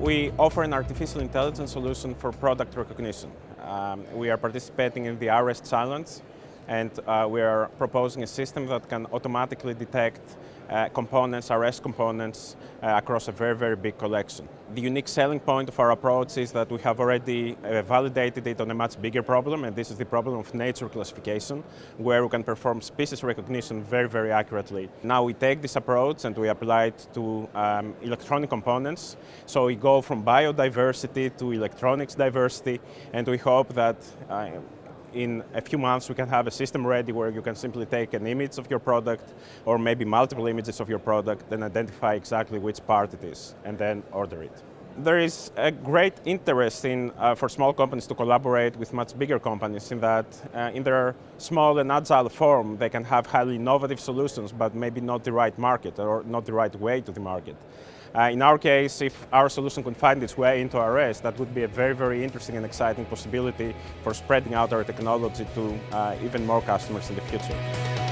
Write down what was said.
We offer an artificial intelligence solution for product recognition. We are participating in the Arrest Challenge, and we are proposing a system that can automatically detect components, arrest components across a very, very big collection. The unique selling point of our approach is that we have already validated it on a much bigger problem, and this is the problem of nature classification, where we can perform species recognition very, very accurately. Now we take this approach and we apply it to electronic components. So we go from biodiversity to electronics diversity, and we hope that in a few months we can have a system ready where you can simply take an image of your product or maybe multiple images of your product and identify exactly which part it is and then order it. There is a great interest for small companies to collaborate with much bigger companies in that in their small and agile form they can have highly innovative solutions but maybe not the right market or not the right way to the market. In our case, if our solution could find its way into Arrest, that would be a very, very interesting and exciting possibility for spreading out our technology to even more customers in the future.